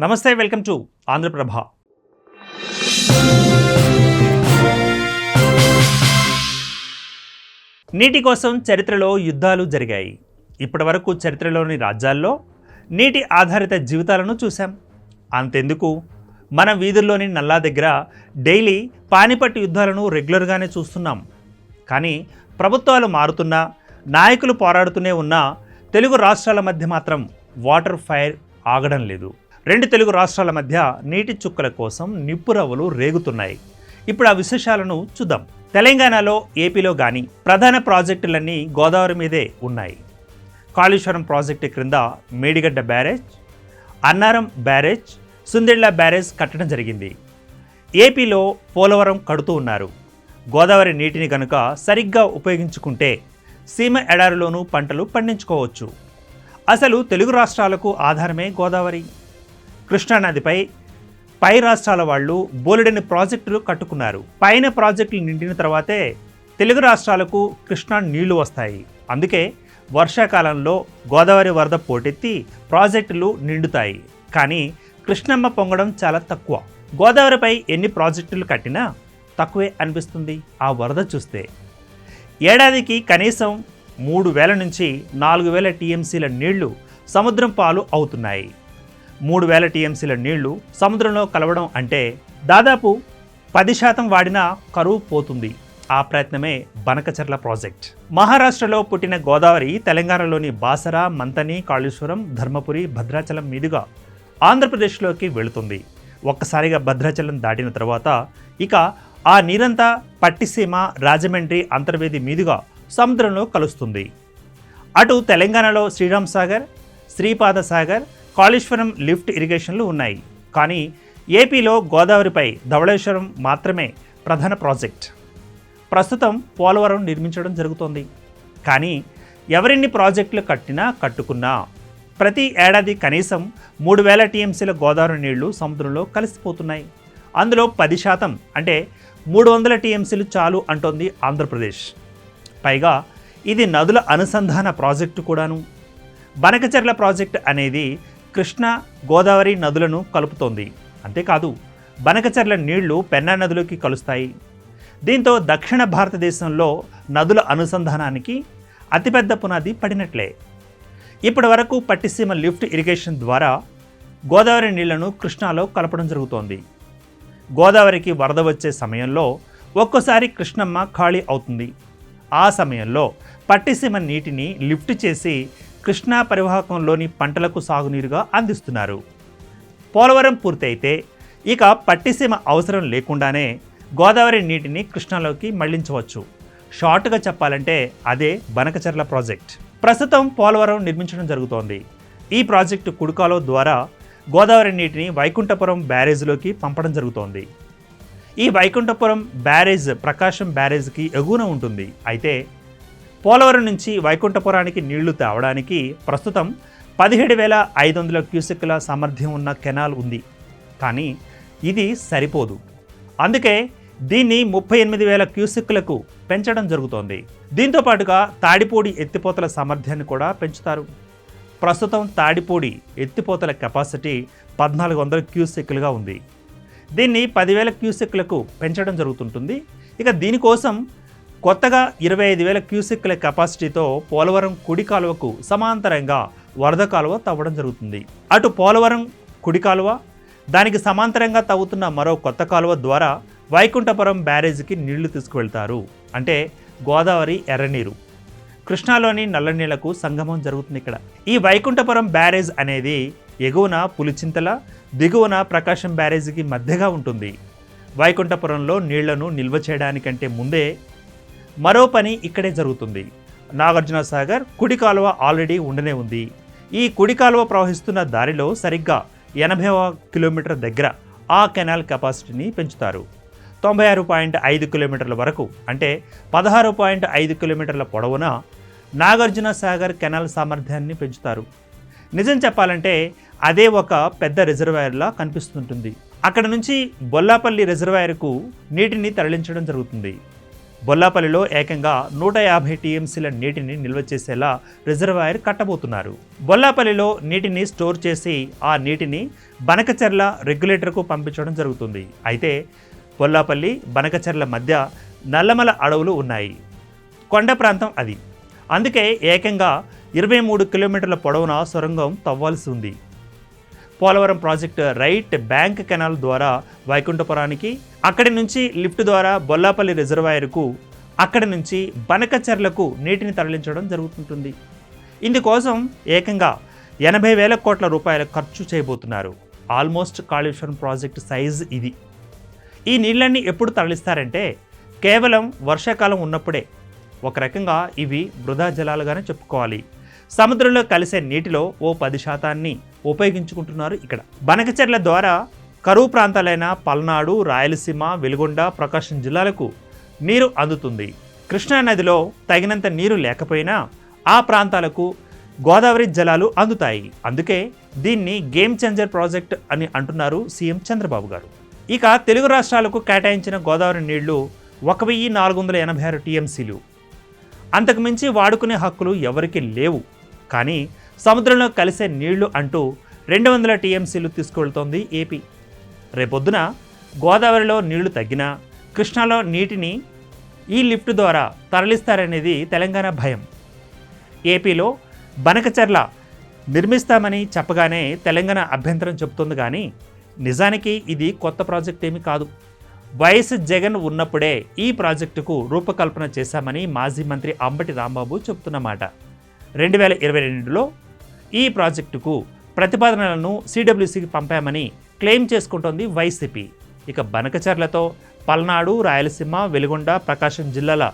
నమస్తే, welcome to Andhraprabha. నీటి కోసం చరిత్రలో యుద్ధాలు జరిగాయి. ఇప్పటి వరకు చరిత్రలోని రాజ్యాల్లో నీటి ఆధారిత జీవితాలను చూసాం. అంతెందుకు, మన వీధుల్లోని నల్లా దగ్గర డైలీ పానిపట్టు యుద్ధాలను రెగ్యులర్గానే చూస్తున్నాం. కానీ ప్రభుత్వాలు మారుతున్నా, నాయకులు పోరాడుతూనే ఉన్నా తెలుగు రాష్ట్రాల మధ్య మాత్రం వాటర్ ఫైర్ ఆగడం లేదు. రెండు తెలుగు రాష్ట్రాల మధ్య నీటి చుక్కల కోసం నిప్పురవ్వలు రేగుతున్నాయి. ఇప్పుడు ఆ విశేషాలను చూద్దాం. తెలంగాణలో, ఏపీలో కానీ ప్రధాన ప్రాజెక్టులన్నీ గోదావరి మీదే ఉన్నాయి. కాళేశ్వరం ప్రాజెక్టు క్రింద Medigadda barrage, Annaram barrage, Sundilla barrage కట్టడం జరిగింది. ఏపీలో పోలవరం కడుతూ ఉన్నారు. గోదావరి నీటిని గనుక సరిగ్గా ఉపయోగించుకుంటే సీమ ఎడారిలోనూ పంటలు పండించుకోవచ్చు. అసలు తెలుగు రాష్ట్రాలకు ఆధారమే గోదావరి. కృష్ణానదిపై పై రాష్ట్రాల వాళ్ళు బోలెడని ప్రాజెక్టులు కట్టుకున్నారు. పైన ప్రాజెక్టులు నిండిన తర్వాతే తెలుగు రాష్ట్రాలకు కృష్ణా నీళ్లు వస్తాయి. అందుకే వర్షాకాలంలో గోదావరి వరద పోటెత్తి ప్రాజెక్టులు నిండుతాయి. కానీ కృష్ణమ్మ పొంగడం చాలా తక్కువ. గోదావరిపై ఎన్ని ప్రాజెక్టులు కట్టినా తక్కువే అనిపిస్తుంది ఆ వరద చూస్తే. ఏడాదికి కనీసం 3,000 నుంచి 4,000 టీఎంసీల నీళ్లు సముద్రం పాలు అవుతున్నాయి. 3,000 టీఎంసీల నీళ్లు సముద్రంలో కలవడం అంటే దాదాపు 10% వాడినా కరువు పోతుంది. ఆ ప్రయత్నమే బనకచెర్ల ప్రాజెక్ట్. మహారాష్ట్రలో పుట్టిన గోదావరి తెలంగాణలోని బాసర, మంతని, కాళేశ్వరం, ధర్మపురి, భద్రాచలం మీదుగా ఆంధ్రప్రదేశ్లోకి వెళుతుంది. ఒక్కసారిగా భద్రాచలం దాటిన తర్వాత ఇక ఆ నీరంతా పట్టిసీమ, రాజమండ్రి అంతర్వేది మీదుగా సముద్రంలో కలుస్తుంది. అటు తెలంగాణలో శ్రీరామ్ సాగర్, శ్రీపాద సాగర్, కాళేశ్వరం లిఫ్ట్ ఇరిగేషన్లు ఉన్నాయి. కానీ ఏపీలో గోదావరిపై ధవళేశ్వరం మాత్రమే ప్రధాన ప్రాజెక్ట్. ప్రస్తుతం పోలవరం నిర్మించడం జరుగుతోంది. కానీ ఎవరెన్ని ప్రాజెక్టులు కట్టుకున్నా ప్రతి ఏడాది కనీసం 3,000 టీఎంసీల గోదావరి నీళ్లు సముద్రంలో కలిసిపోతున్నాయి. అందులో 10% అంటే 300 టీఎంసీలు చాలు అంటోంది ఆంధ్రప్రదేశ్. పైగా ఇది నదుల అనుసంధాన ప్రాజెక్టు కూడాను. బనకచెర్ల ప్రాజెక్టు అనేది కృష్ణా, గోదావరి నదులను కలుపుతోంది. అంతేకాదు, బనకచెర్ల నీళ్లు పెన్నా నదిలోకి కలుస్తాయి. దీంతో దక్షిణ భారతదేశంలో నదుల అనుసంధానానికి అతిపెద్ద పునాది పడినట్లే. ఇప్పటి వరకు పట్టిసీమ లిఫ్ట్ ఇరిగేషన్ ద్వారా గోదావరి నీళ్లను కృష్ణాలో కలపడం జరుగుతోంది. గోదావరికి వరద వచ్చే సమయంలో ఒక్కోసారి కృష్ణమ్మ ఖాళీ అవుతుంది. ఆ సమయంలో పట్టిసీమ నీటిని లిఫ్ట్ చేసి కృష్ణా పరివాహకంలోని పంటలకు సాగునీరుగా అందిస్తున్నారు. పోలవరం పూర్తయితే ఇక పట్టిసీమ అవసరం లేకుండానే గోదావరి నీటిని కృష్ణాలోకి మళ్లించవచ్చు. షార్ట్గా చెప్పాలంటే అదే బనకచెర్ల ప్రాజెక్ట్. ప్రస్తుతం పోలవరం నిర్మించడం జరుగుతోంది. ఈ ప్రాజెక్టు కుడికాలువ ద్వారా గోదావరి నీటిని వైకుంఠపురం బ్యారేజ్లోకి పంపడం జరుగుతోంది. ఈ వైకుంఠపురం బ్యారేజ్ ప్రకాశం బ్యారేజ్కి ఎగువన ఉంటుంది. అయితే పోలవరం నుంచి వైకుంఠపురానికి నీళ్లు తేవడానికి ప్రస్తుతం 17,500 క్యూసెక్కుల సామర్థ్యం ఉన్న కెనాల్ ఉంది. కానీ ఇది సరిపోదు. అందుకే దీన్ని 38,000 క్యూసెక్కులకు పెంచడం జరుగుతోంది. దీంతో పాటుగా తాడిపూడి ఎత్తిపోతల సామర్థ్యాన్ని కూడా పెంచుతారు. ప్రస్తుతం తాడిపూడి ఎత్తిపోతల కెపాసిటీ 1,400 క్యూసెక్కులుగా ఉంది. దీన్ని 10,000 క్యూసెక్కులకు పెంచడం జరుగుతుంటుంది. ఇక దీనికోసం కొత్తగా 25,000 క్యూసెక్కుల కెపాసిటీతో పోలవరం కుడి కాలువకు సమాంతరంగా వరద కాలువ తవ్వడం జరుగుతుంది. అటు పోలవరం కుడి కాలువ, దానికి సమాంతరంగా తవ్వుతున్న మరో కొత్త కాలువ ద్వారా వైకుంఠపురం బ్యారేజ్కి నీళ్లు తీసుకువెళ్తారు. అంటే గోదావరి ఎర్రనీరు కృష్ణాలోని నల్లనీళ్లకు సంగమం జరుగుతుంది ఇక్కడ. ఈ వైకుంఠపురం బ్యారేజ్ అనేది ఎగువన పులిచింతల, దిగువన ప్రకాశం బ్యారేజ్కి మధ్యగా ఉంటుంది. వైకుంఠపురంలో నీళ్లను నిల్వ చేయడానికంటే ముందే మరో పని ఇక్కడే జరుగుతుంది. నాగార్జున సాగర్ కుడి కాలువ ఆల్రెడీ ఉండనే ఉంది. ఈ కుడి కాలువ ప్రవహిస్తున్న దారిలో సరిగ్గా 80వ కిలోమీటర్ దగ్గర ఆ కెనాల్ కెపాసిటీని పెంచుతారు. 96.5 కిలోమీటర్ల వరకు, అంటే 16.5 కిలోమీటర్ల పొడవున నాగార్జున సాగర్ కెనాల్ సామర్థ్యాన్ని పెంచుతారు. నిజం చెప్పాలంటే అదే ఒక పెద్ద రిజర్వాయర్లా కనిపిస్తుంటుంది. అక్కడ నుంచి బొల్లాపల్లి రిజర్వాయర్కు నీటిని తరలించడం జరుగుతుంది. బొల్లాపల్లిలో ఏకంగా 150 టీఎంసీల నీటిని నిల్వ చేసేలా రిజర్వాయర్ కట్టబోతున్నారు. బొల్లాపల్లిలో నీటిని స్టోర్ చేసి ఆ నీటిని బనకచెర్ల రెగ్యులేటర్కు పంపించడం జరుగుతుంది. అయితే బొల్లాపల్లి బనకచెర్ల మధ్య నల్లమల అడవులు ఉన్నాయి. కొండ ప్రాంతం అది. అందుకే ఏకంగా 23 కిలోమీటర్ల పొడవున సొరంగం తవ్వాల్సి ఉంది. Polavaram project right bank canal ద్వారా వైకుంఠపురానికి, అక్కడి నుంచి లిఫ్ట్ ద్వారా బొల్లాపల్లి రిజర్వాయర్కు, అక్కడి నుంచి బనకచెర్లకు నీటిని తరలించడం జరుగుతుంటుంది. ఇందుకోసం ఏకంగా 80,000 కోట్ల రూపాయల ఖర్చు చేయబోతున్నారు. ఆల్మోస్ట్ కాళేశ్వరం ప్రాజెక్టు సైజ్ ఇది. ఈ నీళ్ళన్నీ ఎప్పుడు తరలిస్తారంటే కేవలం వర్షాకాలం ఉన్నప్పుడే. ఒక రకంగా ఇవి వృధా జలాలుగానే చెప్పుకోవాలి. సముద్రంలో కలిసే నీటిలో ఓ 10% ఉపయోగించుకుంటున్నారు ఇక్కడ. బనకచెర్ల ద్వారా కరువు ప్రాంతాలైన పల్నాడు, రాయలసీమ, వెలుగొండ, ప్రకాశం జిల్లాలకు నీరు అందుతుంది. కృష్ణానదిలో తగినంత నీరు లేకపోయినా ఆ ప్రాంతాలకు గోదావరి జలాలు అందుతాయి. అందుకే దీన్ని గేమ్ చేంజర్ ప్రాజెక్ట్ అని అంటున్నారు సీఎం చంద్రబాబు గారు. ఇక తెలుగు రాష్ట్రాలకు కేటాయించిన గోదావరి నీళ్లు 1486 టీఎంసీలు. అంతకుమించి వాడుకునే హక్కులు ఎవరికీ లేవు. కానీ సముద్రంలో కలిసే నీళ్లు అంటూ 200 టీఎంసీలు తీసుకువెళ్తోంది ఏపీ. రేపొద్దున గోదావరిలో నీళ్లు తగ్గినా కృష్ణాలో నీటిని ఈ లిఫ్ట్ ద్వారా తరలిస్తారనేది తెలంగాణ భయం. ఏపీలో బనకచెర్ల నిర్మిస్తామని చెప్పగానే తెలంగాణ అభ్యంతరం చెబుతోంది. కానీ నిజానికి ఇది కొత్త ప్రాజెక్ట్ ఏమీ కాదు. వైఎస్ జగన్ ఉన్నప్పుడే ఈ ప్రాజెక్టుకు రూపకల్పన చేశామని మాజీ మంత్రి అంబటి రాంబాబు చెబుతున్నమాట. 2022లో ఈ ప్రాజెక్టుకు ప్రతిపాదనలను సిడబ్ల్యూసీకి పంపామని క్లెయిమ్ చేసుకుంటోంది వైసీపీ. ఇక బనకచెర్లతో పల్నాడు, రాయలసీమ, వెలుగొండ, ప్రకాశం జిల్లాల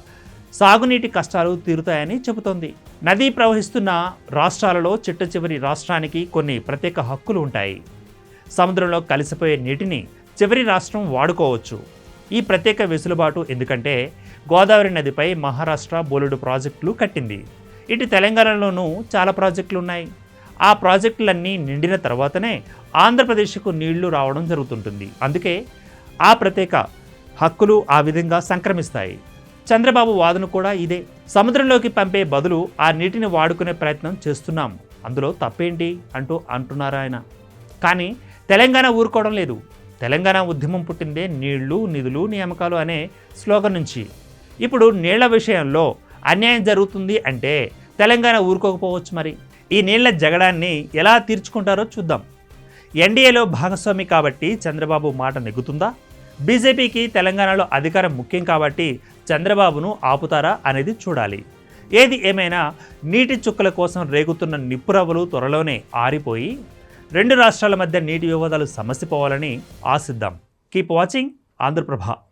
సాగునీటి కష్టాలు తీరుతాయని చెబుతోంది. నదీ ప్రవహిస్తున్న రాష్ట్రాలలో చిట్ట చివరి రాష్ట్రానికి కొన్ని ప్రత్యేక హక్కులు ఉంటాయి. సముద్రంలో కలిసిపోయే నీటిని చివరి రాష్ట్రం వాడుకోవచ్చు. ఈ ప్రత్యేక వెసులుబాటు ఎందుకంటే గోదావరి నదిపై మహారాష్ట్ర బోలెడు ప్రాజెక్టులు కట్టింది. ఇటు తెలంగాణలోనూ చాలా ప్రాజెక్టులు ఉన్నాయి. ఆ ప్రాజెక్టులన్నీ నిండిన తర్వాతనే ఆంధ్రప్రదేశ్కు నీళ్లు రావడం జరుగుతుంటుంది. అందుకే ఆ ప్రత్యేక హక్కులు ఆ విధంగా సంక్రమిస్తాయి. చంద్రబాబు వాదన కూడా ఇదే. సముద్రంలోకి పంపే బదులు ఆ నీటిని వాడుకునే ప్రయత్నం చేస్తున్నాం, అందులో తప్పేంటి అంటున్నారు ఆయన. కానీ తెలంగాణ ఊరుకోవడం లేదు. తెలంగాణ ఉద్యమం పుట్టిందే నీళ్లు, నిధులు, నియామకాలు అనే స్లోగన్ నుంచి. ఇప్పుడు నీళ్ల విషయంలో అన్యాయం జరుగుతుంది అంటే తెలంగాణ ఊరుకోకపోవచ్చు. మరి ఈ నీళ్ల జగడాన్ని ఎలా తీర్చుకుంటారో చూద్దాం. ఎన్డీఏలో భాగస్వామి కాబట్టి చంద్రబాబు మాట నెగ్గుతుందా? బీజేపీకి తెలంగాణలో అధికారం ముఖ్యం కాబట్టి చంద్రబాబును ఆపుతారా అనేది చూడాలి. ఏది ఏమైనా నీటి చుక్కల కోసం రేగుతున్న నిప్పురవ్వలు త్వరలోనే ఆరిపోయి 2 రాష్ట్రాల మధ్య నీటి వివాదాలు సమసిపోవాలని ఆశిద్దాం. Keep watching Andhraprabha.